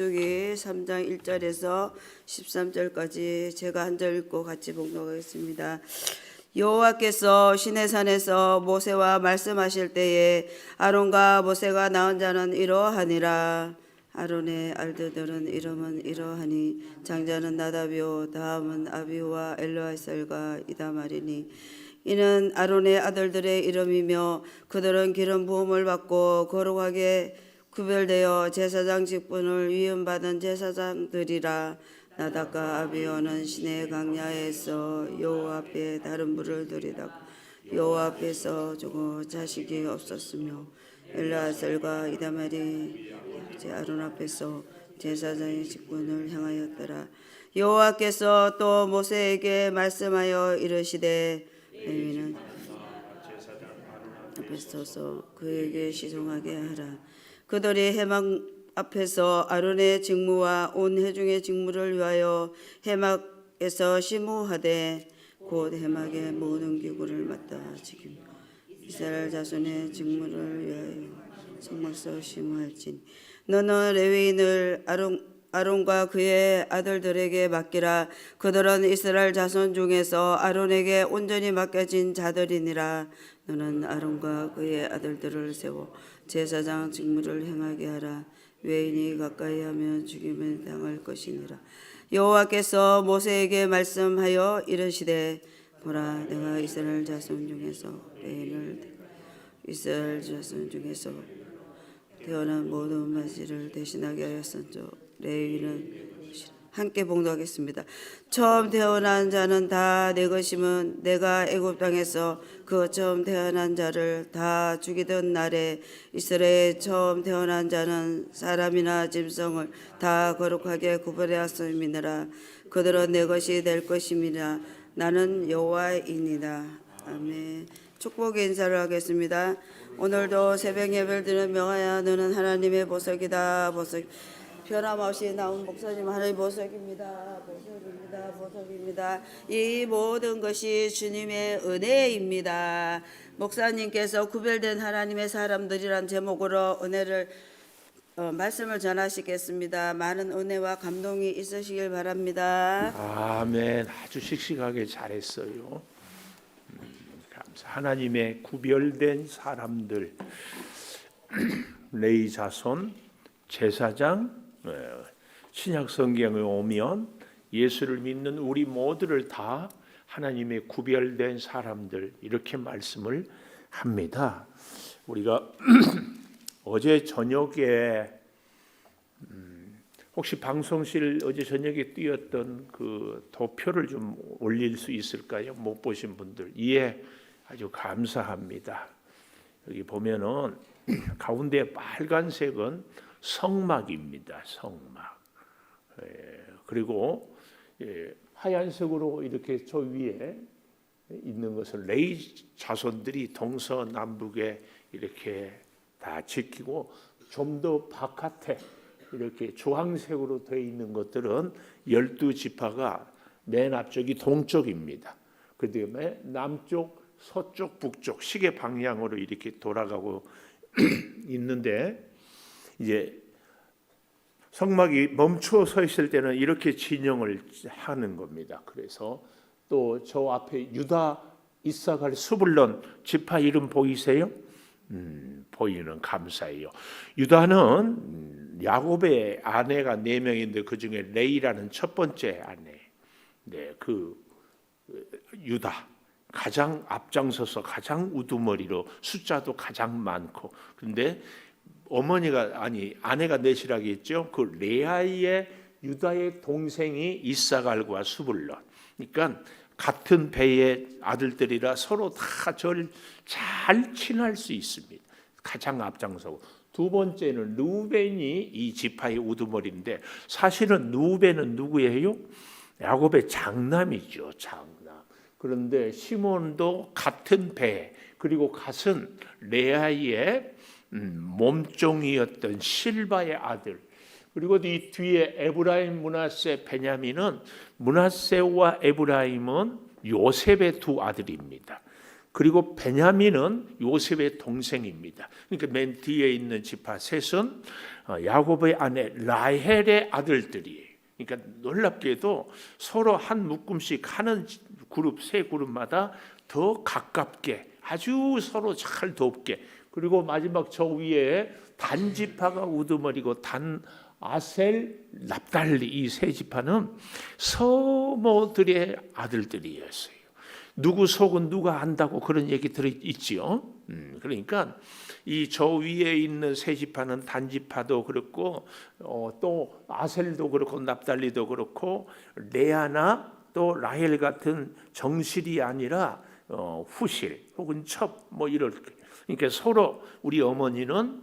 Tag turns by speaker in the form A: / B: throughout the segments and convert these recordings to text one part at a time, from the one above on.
A: 민수기 3장 1절에서 13절까지 제가 한 절 읽고 같이 봉독하겠습니다. 여호와께서 시내산에서 모세와 말씀하실 때에 아론과 모세가 낳은 자는 이러하니라. 아론의 알들들은 이름은 이러하니 장자는 나답이요 다음은 아비후와 엘르아살과 이다말이니 이는 아론의 아들들의 이름이며 그들은 기름 부음을 받고 거룩하게 구별되어 제사장 직분을 위임받은 제사장들이라. 나답과 아비후는 시내 강야에서 여호와 앞에 다른 불을 들이다가 여호와 앞에서 죽어 자식이 없었으며 엘르아살과 이다말이 아론 앞에서 제사장의 직분을 행하였더라. 여호와께서 또 모세에게 말씀하여 이르시되 레위는 앞에 서서 그에게 시종하게 하라. 그들이 해막 앞에서 아론의 직무와 온 회중의 직무를 위하여 해막에서 심호하되 곧 해막의 모든 기구를 맡아 지키며 이스라엘 자손의 직무를 위하여 성막서 심호할지니 너는 레위인을 아론과 그의 아들들에게 맡기라. 그들은 이스라엘 자손 중에서 아론에게 온전히 맡겨진 자들이니라. 너는 아론과 그의 아들들을 세워 제사장 직무를 행하게 하라. 외인이 가까이 하면 죽임을 당할 것이니라. 여호와께서 모세에게 말씀하여 이르시되 보라 내가 이스라엘 자손 중에서 태어난 모든 마지를 대신하게 하였은즉 레위는 함께 봉독하겠습니다. 처음 태어난 자는 다 내 것임은 내가 애굽 땅에서 그 처음 태어난 자를 다 죽이던 날에 이스라엘 처음 태어난 자는 사람이나 짐승을 다 거룩하게 구별하였음이니라. 그들은 내 것이 될 것임이라. 나는 여호와이니라. 아멘. 축복의 인사를 하겠습니다. 오늘도 새벽 예배를 드리는 명하야 너는 하나님의 보석이다. 보석 변함없이 나온 목사님 하나님 보석입니다. 보석입니다. 이 모든 것이 주님의 은혜입니다. 목사님께서 구별된 하나님의 사람들이란 제목으로 은혜를 말씀을 전하시겠습니다. 많은 은혜와 감동이 있으시길 바랍니다.
B: 아멘. 아주 씩씩하게 잘했어요. 감사. 하나님의 구별된 사람들, 레위 자손, 제사장, 신약 성경에 오면 예수를 믿는 우리 모두를 다 하나님의 구별된 사람들 이렇게 말씀을 합니다. 우리가 어제 저녁에 혹시 방송실 어제 저녁에 띄었던 그 도표를 좀 올릴 수 있을까요? 못 보신 분들. 예, 아주 감사합니다. 여기 보면은 가운데 빨간색은 성막입니다. 성막. 그리고 하얀색으로 이렇게 저 위에 있는 것은 레위 자손들이 동서남북에 이렇게 다 지키고 좀 더 바깥에 이렇게 주황색으로 되어 있는 것들은 12지파가 맨 앞쪽이 동쪽입니다. 그 다음에 남쪽, 서쪽, 북쪽 시계 방향으로 이렇게 돌아가고 있는데 이제 성막이 멈추어 서 있을 때는 이렇게 진영을 하는 겁니다. 그래서 또 저 앞에 유다, 이사갈, 스불론 지파 이름 보이세요? 보이는 감사해요. 유다는 야곱의 아내가 4명인데 그 중에 레이라는 첫 번째 아내. 네, 그 유다 가장 앞장서서 가장 우두머리로 숫자도 가장 많고. 그런데 아내가 넷이라고 했죠. 그 레아의 유다의 동생이 이사갈과 스불론. 그러니까 같은 배의 아들들이라 서로 다 잘 친할 수 있습니다. 가장 앞장서고. 두 번째는 루벤이 이 지파의 우두머리인데 사실은 루벤은 누구예요? 야곱의 장남이죠. 장남. 그런데 시몬도 같은 배 그리고 갓은 레아의 몸종이었던 실바의 아들. 그리고 이 뒤에 에브라임, 므낫세, 베냐민은 므낫세와 에브라임은 요셉의 두 아들입니다. 그리고 베냐민은 요셉의 동생입니다. 그러니까 맨 뒤에 있는 지파 셋은 야곱의 아내 라헬의 아들들이에요. 그러니까 놀랍게도 서로 한 묶음씩 하는 그룹, 세 그룹마다 더 가깝게 아주 서로 잘 돕게. 그리고 마지막 저 위에 단 지파가 우두머리고 단, 아셀, 납달리 이 세 지파는 서모들의 아들들이었어요. 누구 속은 누가 안다고 그런 얘기 들어있지요. 그러니까 이 저 위에 있는 세 지파는 단 지파도 그렇고 또 아셀도 그렇고 납달리도 그렇고 레아나 또 라헬 같은 정실이 아니라 후실 혹은 첩 뭐 이렇게. 그러니까 서로 우리 어머니는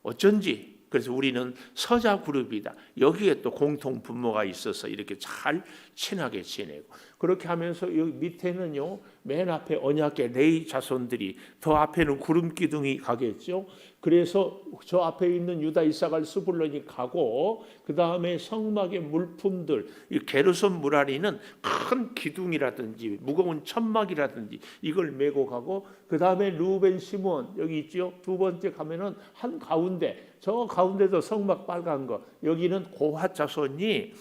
B: 어쩐지 그래서 우리는 서자 그룹이다. 여기에 또 공통 분모가 있어서 이렇게 잘 친하게 지내고 그렇게 하면서 여기 밑에는요 맨 앞에 언약계 레위 자손들이 더 앞에는 구름 기둥이 가겠죠. 그래서 저 앞에 있는 유다 이사갈 스불론이 가고 그 다음에 성막의 물품들 이 게르손 무라리는 큰 기둥이라든지 무거운 천막이라든지 이걸 메고 가고 그 다음에 루벤 시몬 여기 있죠. 두 번째 가면은 한 가운데 저 가운데도 성막 빨간 거 여기는 고핫 자손이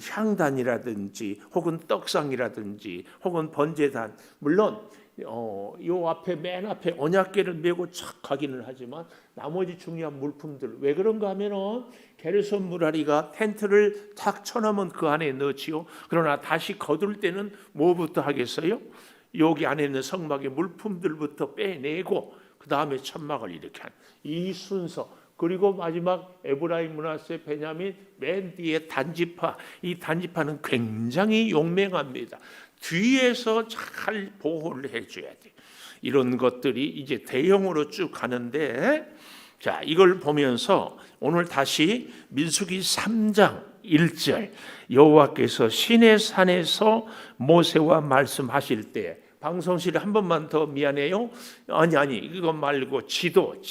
B: 향단이라든지 혹은 떡상이라든지 혹은 번제단 물론 요 앞에 맨 앞에 언약궤를 메고 착 가기는 하지만 나머지 중요한 물품들 왜 그런가 하면은 게르손 무라리가 텐트를 탁 쳐놓으면 그 안에 넣지요. 그러나 다시 거둘 때는 뭐부터 하겠어요? 여기 안에 있는 성막의 물품들부터 빼내고 그 다음에 천막을 이렇게 한 이 순서. 그리고 마지막 에브라임, 므낫세, 베냐민 맨 뒤에 단지파. 이 단지파는 굉장히 용맹합니다. 뒤에서 잘 보호를 해줘야 돼. 이런 것들이 이제 대형으로 쭉 가는데 자 이걸 보면서 오늘 다시 민수기 3장 1절 여호와께서 시내산에서 모세와 말씀하실 때 방송실에 한 번만 더 미안해요. 아니 이거 말고 지도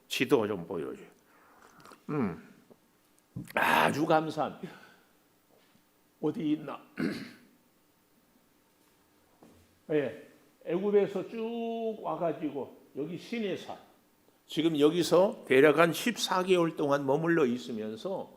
B: 좀 보여줘요. 아주 감사합니다. 어디 있나? 예, 애굽에서 쭉 와가지고 여기 시내산 지금 여기서 대략 한 14개월 동안 머물러 있으면서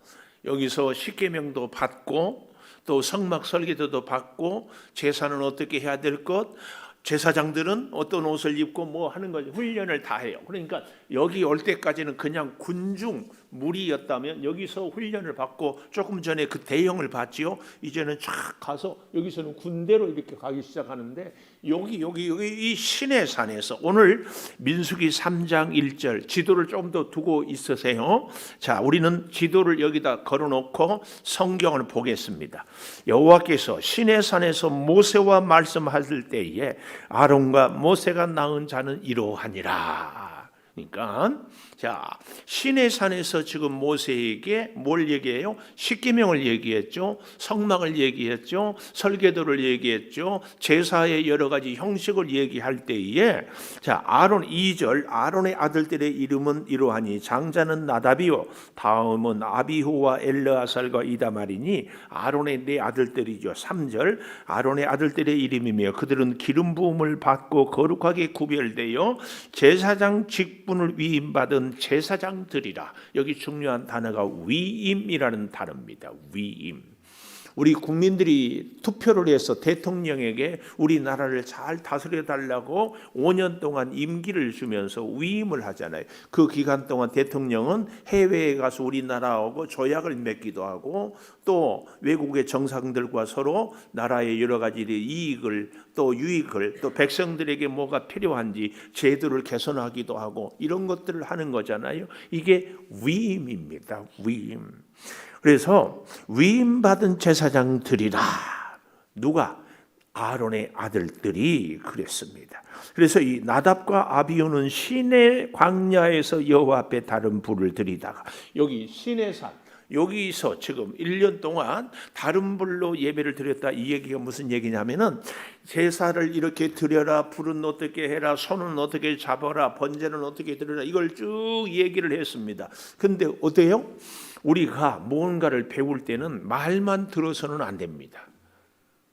B: 여기서 십계명도 받고 또 성막 설계도도 받고 제사는 어떻게 해야 될 것 제사장들은 어떤 옷을 입고 뭐 하는 거지 훈련을 다 해요. 그러니까 여기 올 때까지는 그냥 군중 무리였다면 여기서 훈련을 받고 조금 전에 그 대형을 봤지요. 이제는 쫙 가서 여기서는 군대로 이렇게 가기 시작하는데 여기 이 시내산에서 오늘 민수기 3장 1절 지도를 좀 더 두고 있으세요. 자, 우리는 지도를 여기다 걸어놓고 성경을 보겠습니다. 여호와께서 시내산에서 모세와 말씀하실 때에 아론과 모세가 낳은 자는 이러하니라. 그러니까 자 시내산에서 지금 모세에게 뭘 얘기해요? 십계명을 얘기했죠. 성막을 얘기했죠. 설계도를 얘기했죠. 제사의 여러 가지 형식을 얘기할 때에 자 아론 2절 아론의 아들들의 이름은 이러하니 장자는 나답이요 다음은 아비후와 엘르아살과 이다말이니 아론의 네 아들들이죠. 3절 아론의 아들들의 이름이며 그들은 기름 부음을 받고 거룩하게 구별되어 제사장 직분을 위임받은 제사장들이라. 여기 중요한 단어가 위임이라는 단어입니다. 위임. 우리 국민들이 투표를 해서 대통령에게 우리나라를 잘 다스려 달라고 5년 동안 임기를 주면서 위임을 하잖아요. 그 기간 동안 대통령은 해외에 가서 우리나라하고 조약을 맺기도 하고 또 외국의 정상들과 서로 나라의 여러 가지 이익을 또 유익을 또 백성들에게 뭐가 필요한지 제도를 개선하기도 하고 이런 것들을 하는 거잖아요. 이게 위임입니다. 위임. 그래서 위임받은 제사장들이라. 누가? 아론의 아들들이 그랬습니다. 그래서 이 나답과 아비후는 시내 광야에서 여호와 앞에 다른 불을 들이다가 여기 시내산 여기서 지금 1년 동안 다른 불로 예배를 드렸다. 이 얘기가 무슨 얘기냐면은 제사를 이렇게 드려라, 불은 어떻게 해라, 손은 어떻게 잡아라, 번제는 어떻게 드려라 이걸 쭉 얘기를 했습니다. 근데 어때요? 우리가 무언가를 배울 때는 말만 들어서는 안 됩니다.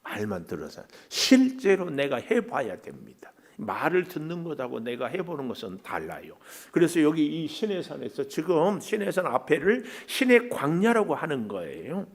B: 말만 들어서 실제로 내가 해봐야 됩니다. 말을 듣는 것하고 내가 해보는 것은 달라요. 그래서 여기 이 시내산에서 지금 시내산 앞에를 신의 광야라고 하는 거예요.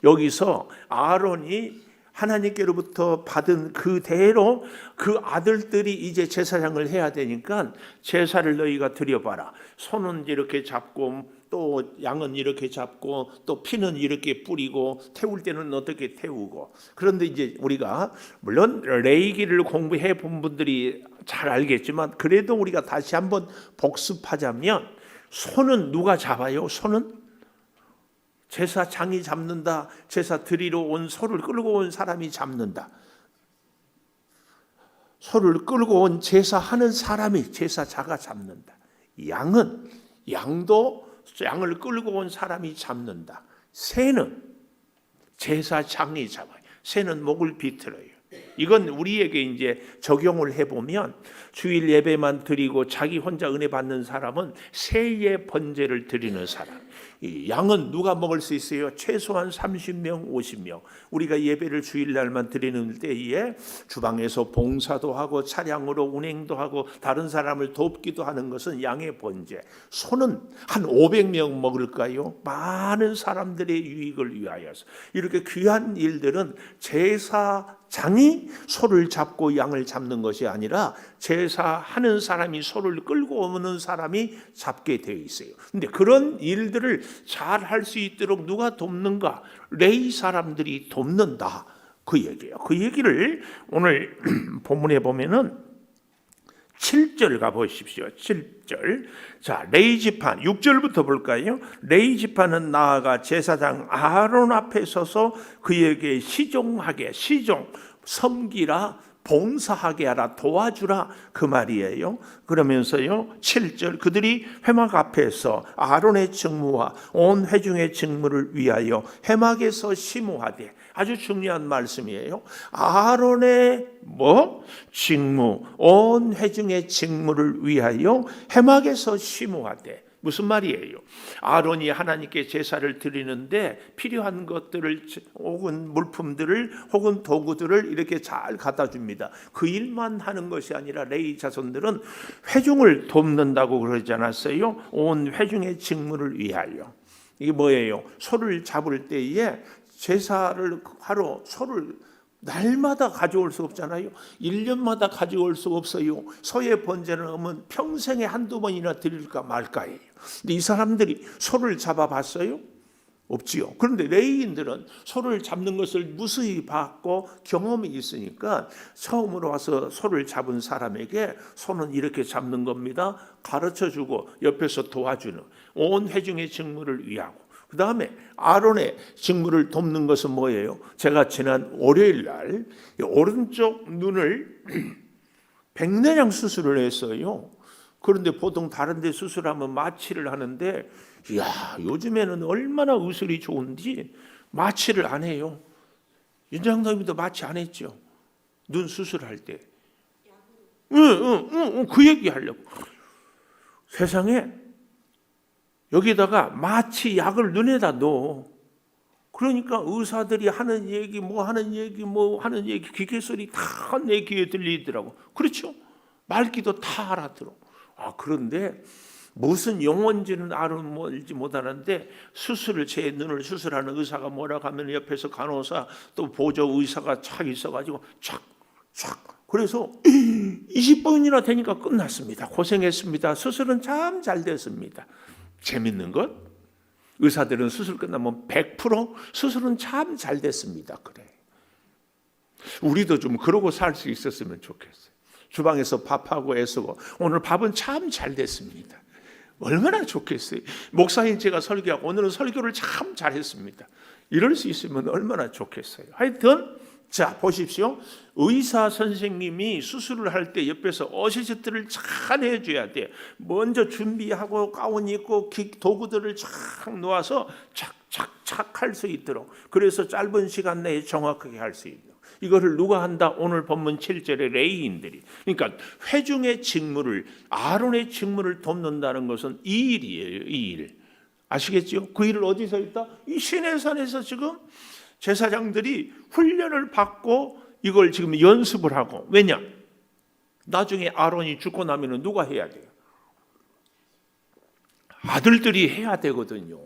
B: 여기서 아론이 하나님께로부터 받은 그대로 그 아들들이 이제 제사장을 해야 되니까 제사를 너희가 드려봐라. 손은 이렇게 잡고 또 양은 이렇게 잡고 또 피는 이렇게 뿌리고 태울 때는 어떻게 태우고. 그런데 이제 우리가 물론 레위기를 공부해 본 분들이 잘 알겠지만 그래도 우리가 다시 한번 복습하자면 손은 누가 잡아요? 손은 제사장이 잡는다. 제사 드리러 온 소를 끌고 온 사람이 잡는다. 소를 끌고 온 제사하는 사람이 제사자가 잡는다. 양도 양을 끌고 온 사람이 잡는다. 새는 제사장이 잡아요. 새는 목을 비틀어요. 이건 우리에게 이제 적용을 해보면 주일 예배만 드리고 자기 혼자 은혜 받는 사람은 새의 번제를 드리는 사람. 이 양은 누가 먹을 수 있어요? 최소한 30명, 50명. 우리가 예배를 주일날만 드리는 때에 주방에서 봉사도 하고 차량으로 운행도 하고 다른 사람을 돕기도 하는 것은 양의 번제. 소는 한 500명 먹을까요? 많은 사람들의 유익을 위하여서. 이렇게 귀한 일들은 제사장이 소를 잡고 양을 잡는 것이 아니라 제사하는 사람이 소를 끌고 오는 사람이 잡게 되어 있어요. 근데 그런 일들을 잘 할 수 있도록 누가 돕는가? 레위 사람들이 돕는다. 그 얘기예요. 그 얘기를 오늘 본문에 보면은 7절 가보십시오. 7절. 자, 레위 지파 6절부터 볼까요? 레위 지파는 나아가 제사장 아론 앞에 서서 그에게 섬기라, 봉사하게 하라, 도와주라 그 말이에요. 그러면서요 7절 그들이 회막 앞에서 아론의 직무와 온 회중의 직무를 위하여 회막에서 심호하되, 아주 중요한 말씀이에요. 아론의 직무, 온 회중의 직무를 위하여 회막에서 심호하되. 무슨 말이에요? 아론이 하나님께 제사를 드리는데 필요한 것들을 혹은 물품들을 혹은 도구들을 이렇게 잘 갖다 줍니다. 그 일만 하는 것이 아니라 레위 자손들은 회중을 돕는다고 그러지 않았어요? 온 회중의 직무를 위하여. 이게 뭐예요? 소를 잡을 때에 제사를 하러 소를 날마다 가져올 수 없잖아요. 1년마다 가져올 수 없어요. 소의 번제는 오면 평생에 한두 번이나 드릴까 말까예요. 근데 이 사람들이 소를 잡아봤어요? 없지요. 그런데 레위인들은 소를 잡는 것을 무수히 봤고 경험이 있으니까 처음으로 와서 소를 잡은 사람에게 소는 이렇게 잡는 겁니다. 가르쳐주고 옆에서 도와주는 온 회중의 직무를 위하고, 그 다음에 아론의 직무를 돕는 것은 뭐예요? 제가 지난 월요일 날 오른쪽 눈을 백내장 수술을 했어요. 그런데 보통 다른 데 수술하면 마취를 하는데, 이야, 요즘에는 얼마나 의술이 좋은지 마취를 안 해요. 윤 장로님도 마취 안 했죠? 눈 수술할 때. 그 얘기 하려고. 세상에 여기다가 마취 약을 눈에다 넣어. 그러니까 의사들이 하는 얘기 하는 얘기 기계 소리 다 내 귀에 들리더라고. 그렇죠? 말귀도 다 알아들어. 그런데 무슨 용어인지는 알지 못하는데 제 눈을 수술하는 의사가 뭐라고 하면 옆에서 간호사 또 보조 의사가 착 있어가지고 착 그래서 20분이나 되니까 끝났습니다. 고생했습니다. 수술은 참 잘 됐습니다. 재밌는 것, 의사들은 수술 끝나면 100% 수술은 참 잘 됐습니다. 그래. 우리도 좀 그러고 살 수 있었으면 좋겠어요. 주방에서 밥하고 애쓰고 오늘 밥은 참 잘 됐습니다. 얼마나 좋겠어요. 목사님 제가 설교하고 오늘은 설교를 참 잘했습니다. 이럴 수 있으면 얼마나 좋겠어요. 하여튼 자 보십시오. 의사 선생님이 수술을 할 때 옆에서 어시스트를 잘 해줘야 돼. 먼저 준비하고 가운 입고 도구들을 착 놓아서 착착착 할 수 있도록, 그래서 짧은 시간 내에 정확하게 할 수 있도록. 이거를 누가 한다? 오늘 본문 7절의 레위인들이. 그러니까 회중의 직무를, 아론의 직무를 돕는다는 것은 이 일이에요. 이 일. 아시겠죠? 그 일을 어디서 했다? 이 시내산에서 지금 제사장들이 훈련을 받고 이걸 지금 연습을 하고. 왜냐? 나중에 아론이 죽고 나면 누가 해야 돼요? 아들들이 해야 되거든요.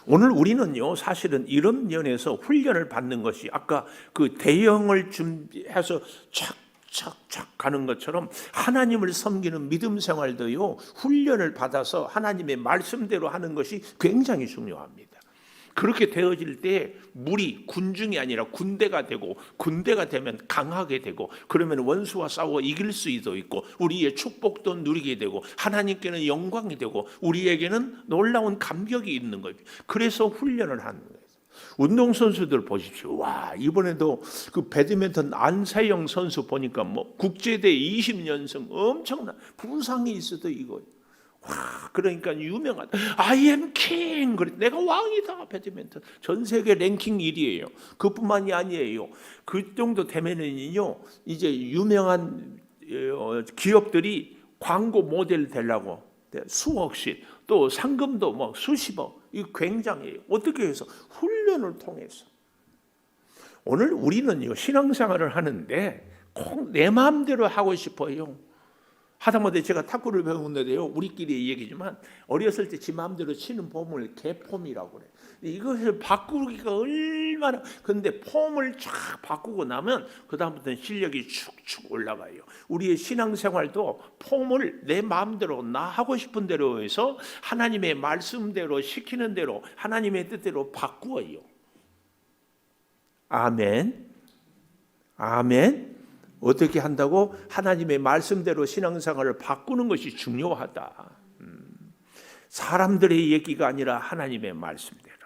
B: 오늘 우리는요, 사실은 이런 면에서 훈련을 받는 것이 아까 그 대형을 준비해서 착착착 가는 것처럼 하나님을 섬기는 믿음 생활도요, 훈련을 받아서 하나님의 말씀대로 하는 것이 굉장히 중요합니다. 그렇게 되어질 때 물이 군중이 아니라 군대가 되고, 군대가 되면 강하게 되고, 그러면 원수와 싸워 이길 수도 있고, 우리의 축복도 누리게 되고, 하나님께는 영광이 되고, 우리에게는 놀라운 감격이 있는 거예요. 그래서 훈련을 하는 거예요. 운동선수들 보십시오. 와, 이번에도 그 배드민턴 안세영 선수 보니까 뭐 국제대 20연승 엄청난 부상이 있어도 이거. 와, 그러니까 유명하다. I am king. 그래, 내가 왕이다. 배드민턴 전 세계 랭킹 1위예요. 그뿐만이 아니에요. 그 정도 되면은요, 이제 유명한 기업들이 광고 모델 되려고 수억씩, 또 상금도 뭐 수십억. 이 굉장해요. 어떻게 해서? 훈련을 통해서. 오늘 우리는요, 신앙생활을 하는데 꼭 내 마음대로 하고 싶어요. 하다못해 제가 탁구를 배우는데요, 우리끼리 얘기지만 어렸을 때 지 마음대로 치는 폼을 개폼이라고 그래. 이것을 바꾸기가 얼마나, 근데 폼을 쫙 바꾸고 나면 그 다음부터는 실력이 축축 올라가요. 우리의 신앙생활도 폼을 내 마음대로, 나 하고 싶은 대로 해서 하나님의 말씀대로, 시키는 대로, 하나님의 뜻대로 바꾸어요. 아멘. 아멘. 어떻게 한다고? 하나님의 말씀대로 신앙생활을 바꾸는 것이 중요하다. 사람들의 얘기가 아니라 하나님의 말씀대로.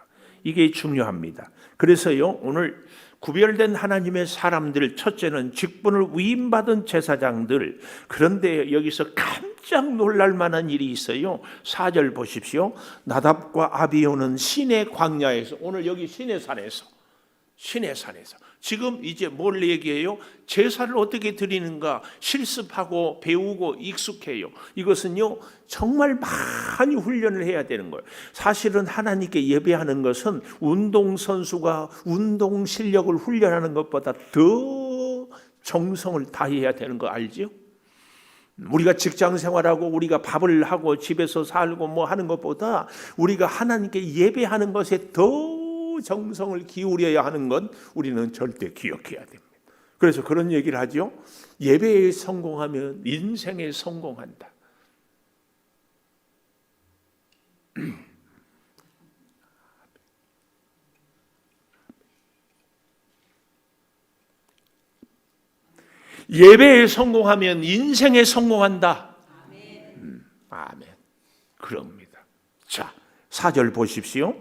B: 이게 중요합니다. 그래서요, 오늘 구별된 하나님의 사람들, 첫째는 직분을 위임받은 제사장들. 그런데 여기서 깜짝 놀랄 만한 일이 있어요. 4절 보십시오. 나답과 아비후는 시내 광야에서, 오늘 여기 시내산에서 지금 이제 뭘 얘기해요? 제사를 어떻게 드리는가 실습하고 배우고 익숙해요. 이것은요, 정말 많이 훈련을 해야 되는 거예요. 사실은 하나님께 예배하는 것은 운동선수가 운동 실력을 훈련하는 것보다 더 정성을 다해야 되는 거 알죠? 우리가 직장 생활하고 우리가 밥을 하고 집에서 살고 뭐 하는 것보다 우리가 하나님께 예배하는 것에 더 정성을 기울여야 하는 건 우리는 절대 기억해야 됩니다. 그래서 그런 얘기를 하죠. 예배에 성공하면 인생에 성공한다. 예배에 성공하면 인생에 성공한다. 아멘. 그럽니다. 자, 4절 보십시오.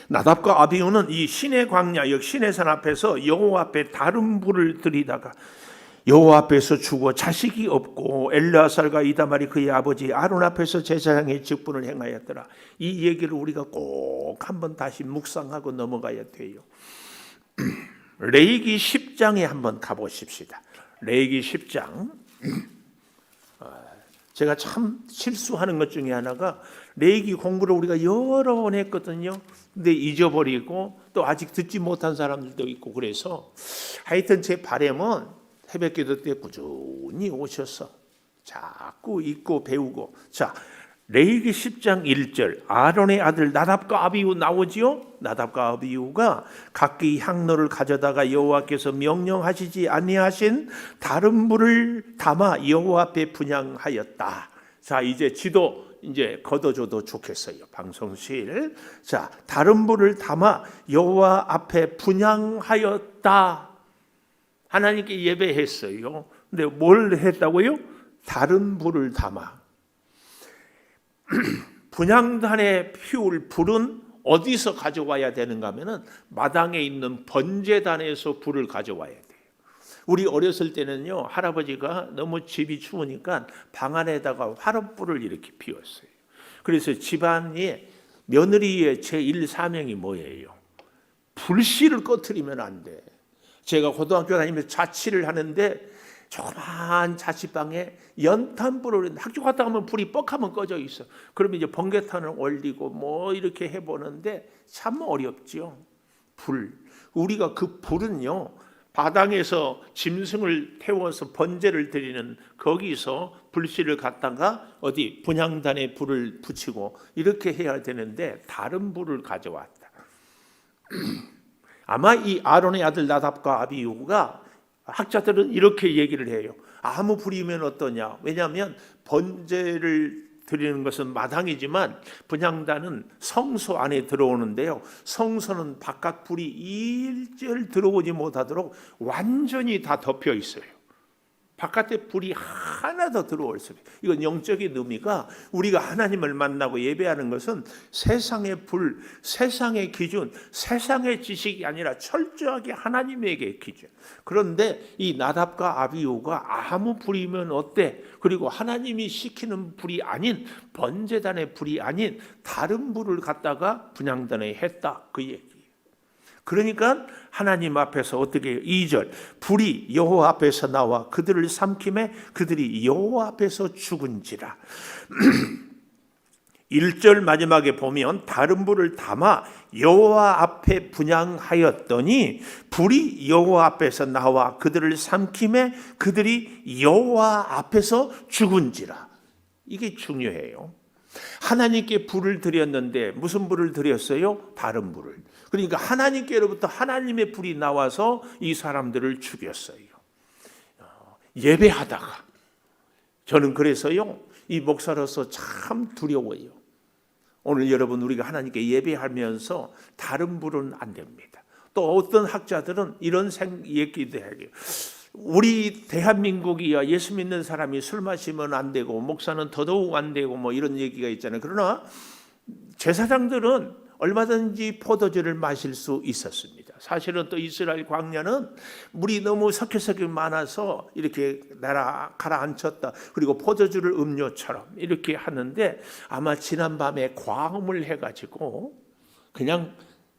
B: 나답과 아비후는 이 시내 광야, 역 시내산 앞에서 여호와 앞에 다른 불을 들이다가 여호와 앞에서 죽어 자식이 없고 엘르아살과 이다말이 그의 아버지 아론 앞에서 제사장의 직분을 행하였더라. 이 얘기를 우리가 꼭 한번 다시 묵상하고 넘어가야 돼요. 레위기 10장에 한번 가보십시다. 레위기 10장. 제가 참 실수하는 것 중에 하나가 레위기 공부를 우리가 여러 번 했거든요. 근데 잊어버리고 또 아직 듣지 못한 사람들도 있고, 그래서 하여튼 제 바람은 새벽기도 때 꾸준히 오셔서 자꾸 읽고 배우고. 자, 레위기 10장 1절 아론의 아들 나답과 아비후 나오지요. 나답과 아비후가 각기 향로를 가져다가 여호와께서 명령하시지 아니하신 다른 불을 담아 여호와 앞에 분향하였다. 자, 이제 지도 이제 걷어줘도 좋겠어요. 방송실. 자, 다른 불을 담아 여호와 앞에 분향하였다. 하나님께 예배했어요. 근데 뭘 했다고요? 다른 불을 담아. 분향단에 피울 불은 어디서 가져와야 되는가 하면은 마당에 있는 번제단에서 불을 가져와야 돼요. 우리 어렸을 때는요, 할아버지가 너무 집이 추우니까 방 안에다가 화롯불을 이렇게 피웠어요. 그래서 집안에 며느리의 제1 사명이 뭐예요? 불씨를 꺼트리면 안 돼. 제가 고등학교 다니면서 자취를 하는데 조그만 자취방에 연탄불을, 학교 갔다 가면 불이 뻑하면 꺼져 있어. 그러면 이제 번개탄을 올리고 뭐 이렇게 해보는데 참 어렵죠. 불. 우리가 그 불은요, 바당에서 짐승을 태워서 번제를 드리는 거기서 불씨를 갖다가 어디 분향단에 불을 붙이고 이렇게 해야 되는데 다른 불을 가져왔다. 아마 이 아론의 아들 나답과 아비후가 학자들은 이렇게 얘기를 해요. 아무 불이면 어떠냐? 왜냐하면 번제를 드리는 것은 마당이지만 분향단은 성소 안에 들어오는데요. 성소는 바깥 불이 일절 들어오지 못하도록 완전히 다 덮여 있어요. 바깥에 불이 하나 더 들어올 수 있어요. 이건 영적인 의미가 우리가 하나님을 만나고 예배하는 것은 세상의 불, 세상의 기준, 세상의 지식이 아니라 철저하게 하나님에게 기준. 그런데 이 나답과 아비후가 아무 불이면 어때? 그리고 하나님이 시키는 불이 아닌 번제단의 불이 아닌 다른 불을 갖다가 분향단에 했다. 그 얘기. 그러니까 하나님 앞에서 어떻게 해요? 2절 불이 여호와 앞에서 나와 그들을 삼킴에 그들이 여호와 앞에서 죽은지라. 1절 마지막에 보면 다른 불을 담아 여호와 앞에 분향하였더니 불이 여호와 앞에서 나와 그들을 삼킴에 그들이 여호와 앞에서 죽은지라. 이게 중요해요. 하나님께 불을 드렸는데 무슨 불을 드렸어요? 다른 불을. 그러니까 하나님께로부터 하나님의 불이 나와서 이 사람들을 죽였어요. 예배하다가 저는 그래서요 이 목사로서 참 두려워요. 오늘 여러분 우리가 하나님께 예배하면서 다른 불은 안 됩니다. 또 어떤 학자들은 이런 얘기도 해요. 우리 대한민국이야 예수 믿는 사람이 술 마시면 안 되고 목사는 더더욱 안 되고 뭐 이런 얘기가 있잖아요. 그러나 제사장들은 얼마든지 포도주를 마실 수 있었습니다. 사실은 또 이스라엘 광야는 물이 너무 석회석이 많아서 이렇게 가라앉혔다. 그리고 포도주를 음료처럼 이렇게 하는데 아마 지난밤에 과음을 해가지고 그냥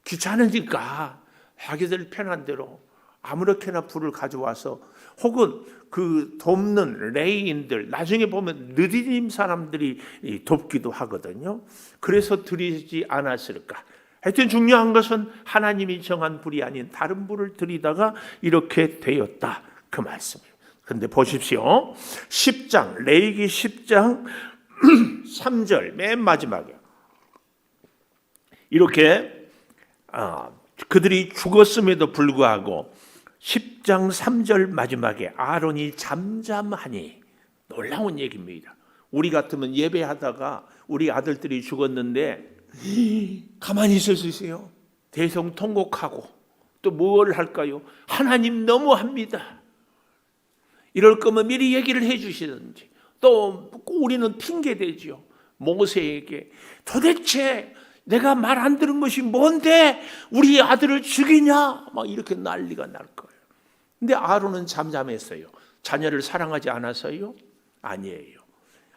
B: 귀찮으니까 자기들 편한 대로 아무렇게나 불을 가져와서 혹은 그 돕는 레이인들 나중에 보면 느디님 사람들이 돕기도 하거든요. 그래서 드리지 않았을까. 하여튼 중요한 것은 하나님이 정한 불이 아닌 다른 불을 드리다가 이렇게 되었다. 그 말씀이에요. 그런데 보십시오. 10장 레위기 10장 3절 맨 마지막에 이렇게 그들이 죽었음에도 불구하고 10장 3절 마지막에 아론이 잠잠하니 놀라운 얘기입니다. 우리 같으면 예배하다가 우리 아들들이 죽었는데 가만히 있을 수 있어요? 대성통곡하고 또 뭘 할까요? 하나님 너무합니다. 이럴 거면 미리 얘기를 해 주시든지 또 우리는 핑계대죠. 모세에게 도대체 내가 말 안 들은 것이 뭔데 우리 아들을 죽이냐? 막 이렇게 난리가 날 거예요. 근데 아론은 잠잠했어요. 자녀를 사랑하지 않아서요? 아니에요.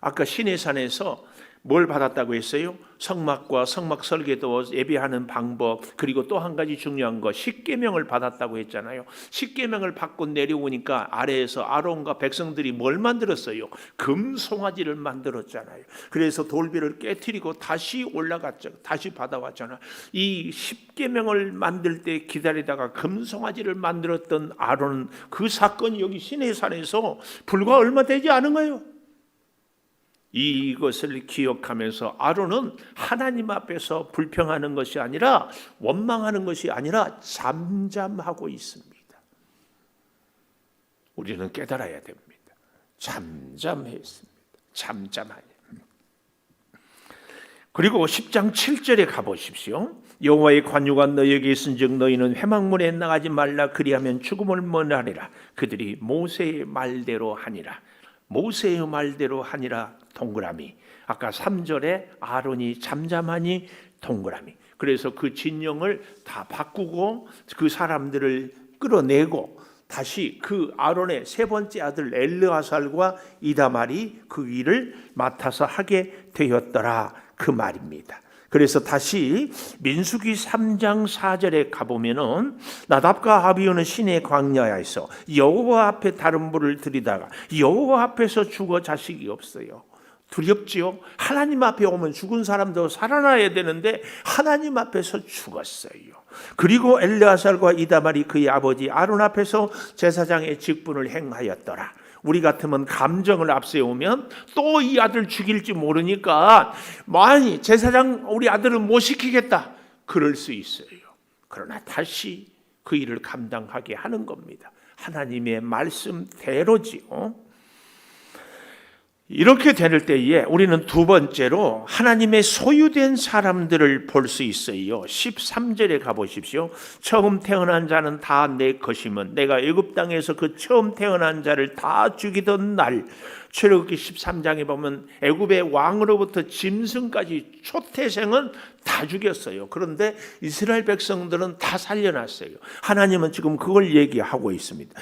B: 아까 시내산에서 뭘 받았다고 했어요? 성막과 성막 설계도 예배하는 방법 그리고 또 한 가지 중요한 거 십계명을 받았다고 했잖아요. 십계명을 받고 내려오니까 아래에서 아론과 백성들이 뭘 만들었어요? 금송아지를 만들었잖아요. 그래서 돌비를 깨트리고 다시 올라갔죠. 다시 받아왔잖아요. 이 십계명을 만들 때 기다리다가 금송아지를 만들었던 아론은 그 사건이 여기 시내산에서 불과 얼마 되지 않은 거예요. 이것을 기억하면서 아론은 하나님 앞에서 불평하는 것이 아니라 원망하는 것이 아니라 잠잠하고 있습니다. 우리는 깨달아야 됩니다. 잠잠했습니다. 잠잠하냐. 그리고 10장 7절에 가보십시오. 여호와의 관유가 너희에게 있은즉 너희는 회막문에 나가지 말라 그리하면 죽음을 면하리라. 그들이 모세의 말대로 하니라. 모세의 말대로 하니라. 동그라미. 아까 3절에 아론이 잠잠하니 동그라미. 그래서 그 진영을 다 바꾸고 그 사람들을 끌어내고 다시 그 아론의 세 번째 아들 엘르아살과 이다말이 그 일을 맡아서 하게 되었더라. 그 말입니다. 그래서 다시 민수기 3장 4절에 가보면은 나답과 아비후는 시내 광야에서 여호와 앞에 다른 불을 들이다가 여호와 앞에서 죽어 자식이 없어요. 두렵지요? 하나님 앞에 오면 죽은 사람도 살아나야 되는데 하나님 앞에서 죽었어요. 그리고 엘르아살과 이다말이 그의 아버지 아론 앞에서 제사장의 직분을 행하였더라. 우리 같으면 감정을 앞세우면 또 이 아들 죽일지 모르니까 많이 제사장 우리 아들은 못 시키겠다 그럴 수 있어요. 그러나 다시 그 일을 감당하게 하는 겁니다. 하나님의 말씀대로지요. 이렇게 될 때에 우리는 두 번째로 하나님의 소유된 사람들을 볼 수 있어요. 13절에 가보십시오. 처음 태어난 자는 다 내 것이면 내가 애굽 땅에서 그 처음 태어난 자를 다 죽이던 날, 출애굽기 13장에 보면 애굽의 왕으로부터 짐승까지 초태생은 다 죽였어요. 그런데 이스라엘 백성들은 다 살려놨어요. 하나님은 지금 그걸 얘기하고 있습니다.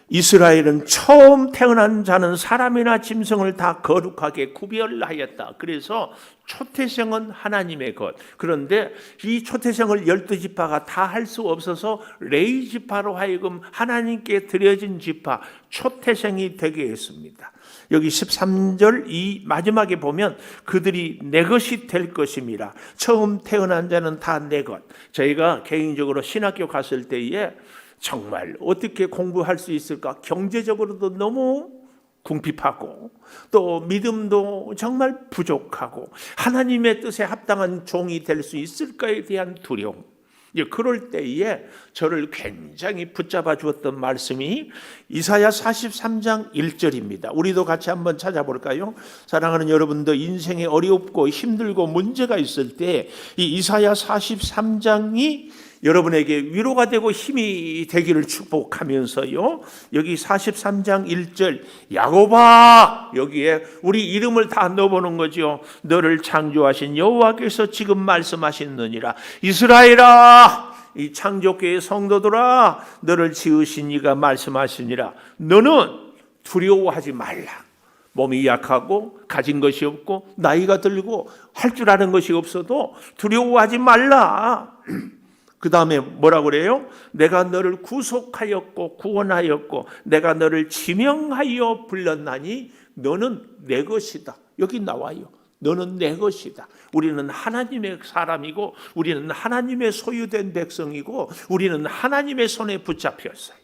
B: 이스라엘은 처음 태어난 자는 사람이나 짐승을 다 거룩하게 구별하였다. 그래서 초태생은 하나님의 것. 그런데 이 초태생을 12지파가 다 할 수 없어서 레위 지파로 하여금 하나님께 드려진 지파 초태생이 되게 했습니다. 여기 13절 이 마지막에 보면 그들이 내 것이 될 것임이라. 처음 태어난 자는 다 내 것. 저희가 개인적으로 신학교 갔을 때에 정말 어떻게 공부할 수 있을까? 경제적으로도 너무 궁핍하고 또 믿음도 정말 부족하고 하나님의 뜻에 합당한 종이 될 수 있을까에 대한 두려움. 그럴 때에 저를 굉장히 붙잡아 주었던 말씀이 이사야 43장 1절입니다. 우리도 같이 한번 찾아볼까요? 사랑하는 여러분들, 인생에 어렵고 힘들고 문제가 있을 때 이 이사야 43장이 여러분에게 위로가 되고 힘이 되기를 축복하면서요. 여기 43장 1절 야곱아, 여기에 우리 이름을 다 넣어보는 거죠. 너를 창조하신 여호와께서 지금 말씀하시느니라. 이스라엘아, 이 창조교의 성도들아, 너를 지으신 이가 말씀하시니라. 너는 두려워하지 말라. 몸이 약하고 가진 것이 없고 나이가 들고 할 줄 아는 것이 없어도 두려워하지 말라. 그 다음에 뭐라고 그래요? 내가 너를 구속하였고 구원하였고 내가 너를 지명하여 불렀나니 너는 내 것이다. 여기 나와요. 너는 내 것이다. 우리는 하나님의 사람이고 우리는 하나님의 소유된 백성이고 우리는 하나님의 손에 붙잡혔어요.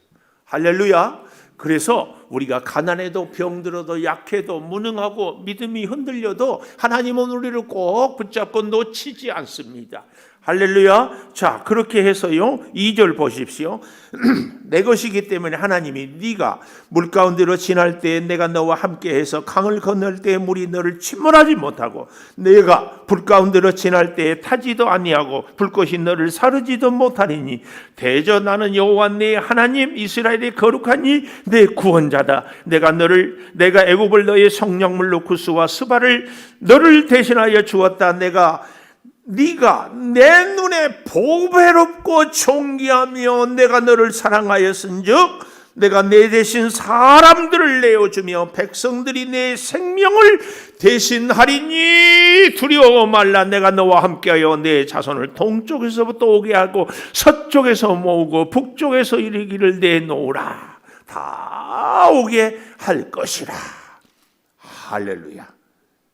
B: 할렐루야. 그래서 우리가 가난해도 병들어도 약해도 무능하고 믿음이 흔들려도 하나님은 우리를 꼭 붙잡고 놓치지 않습니다. 할렐루야. 자, 그렇게 해서요 2절 보십시오. 내 것이기 때문에 하나님이 네가 물 가운데로 지날 때에 내가 너와 함께해서 강을 건널 때에 물이 너를 침몰하지 못하고 내가 불 가운데로 지날 때에 타지도 아니하고 불꽃이 너를 사르지도 못하리니 대저 나는 여호와 네 하나님 이스라엘의 거룩한 이 내 구원자다. 내가 애굽을 너의 성령물로 구스와 스바를 너를 대신하여 주었다. 네가 내 눈에 보배롭고 존귀하며 내가 너를 사랑하였은즉 내가 내 대신 사람들을 내어주며 백성들이 내 생명을 대신하리니 두려워 말라. 내가 너와 함께하여 내 자손을 동쪽에서부터 오게 하고 서쪽에서 모으고 북쪽에서 이르기를 내놓으라. 다 오게 할 것이라. 할렐루야.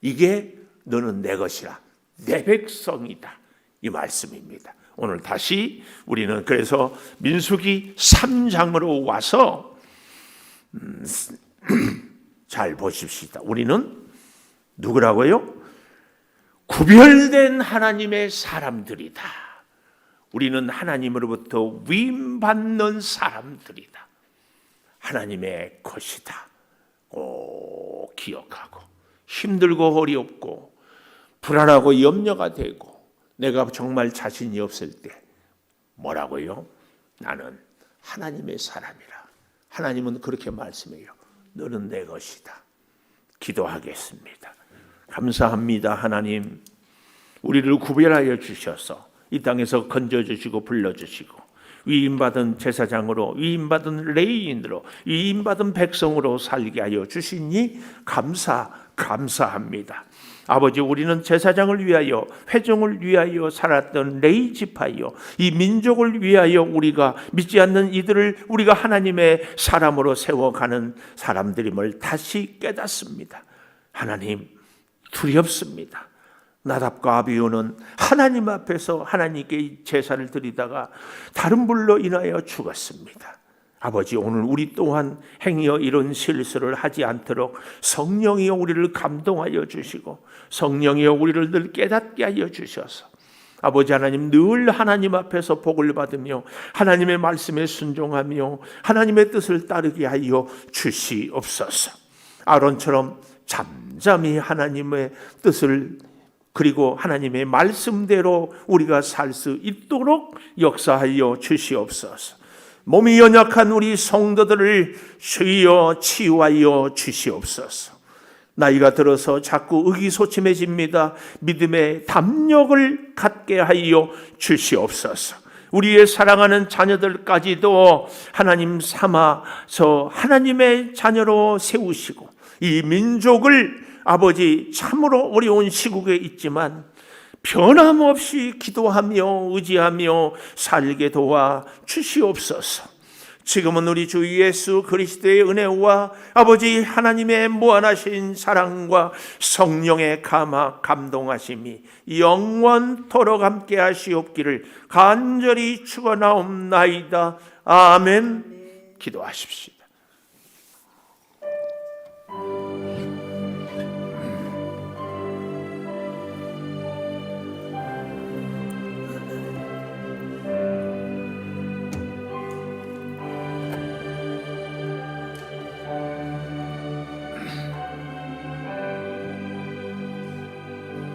B: 이게 너는 내 것이라. 내 백성이다. 이 말씀입니다. 오늘 다시 우리는 그래서 민수기 3장으로 와서 잘 보십시다. 우리는 누구라고요? 구별된 하나님의 사람들이다. 우리는 하나님으로부터 위임받는 사람들이다. 하나님의 것이다. 꼭 기억하고 힘들고 어렵고 불안하고 염려가 되고 내가 정말 자신이 없을 때 뭐라고요? 나는 하나님의 사람이라. 하나님은 그렇게 말씀해요. 너는 내 것이다. 기도하겠습니다. 감사합니다. 하나님, 우리를 구별하여 주셔서 이 땅에서 건져주시고 불러주시고 위임받은 제사장으로 위임받은 레위인으로 위임받은 백성으로 살게 하여 주시니 감사합니다. 아버지, 우리는 제사장을 위하여 회중을 위하여 살았던 레위 지파요, 이 민족을 위하여 우리가 믿지 않는 이들을 우리가 하나님의 사람으로 세워가는 사람들임을 다시 깨닫습니다. 하나님, 두렵습니다. 나답과 아비후는 하나님 앞에서 하나님께 제사를 드리다가 다른 불로 인하여 죽었습니다. 아버지, 오늘 우리 또한 행여 이런 실수를 하지 않도록 성령이여 우리를 감동하여 주시고 성령이여 우리를 늘 깨닫게 하여 주셔서 아버지 하나님, 늘 하나님 앞에서 복을 받으며 하나님의 말씀에 순종하며 하나님의 뜻을 따르게 하여 주시옵소서. 아론처럼 잠잠히 하나님의 뜻을 그리고 하나님의 말씀대로 우리가 살 수 있도록 역사하여 주시옵소서. 몸이 연약한 우리 성도들을 주여 치유하여 주시옵소서. 나이가 들어서 자꾸 의기소침해집니다. 믿음의 담력을 갖게 하여 주시옵소서. 우리의 사랑하는 자녀들까지도 하나님 삼아서 하나님의 자녀로 세우시고 이 민족을 아버지 참으로 어려운 시국에 있지만 변함없이 기도하며 의지하며 살게 도와 주시옵소서. 지금은 우리 주 예수 그리스도의 은혜와 아버지 하나님의 무한하신 사랑과 성령의 감동하심이 영원토록 함께 하시옵기를 간절히 축원하옵나이다. 아멘. 기도하십시오.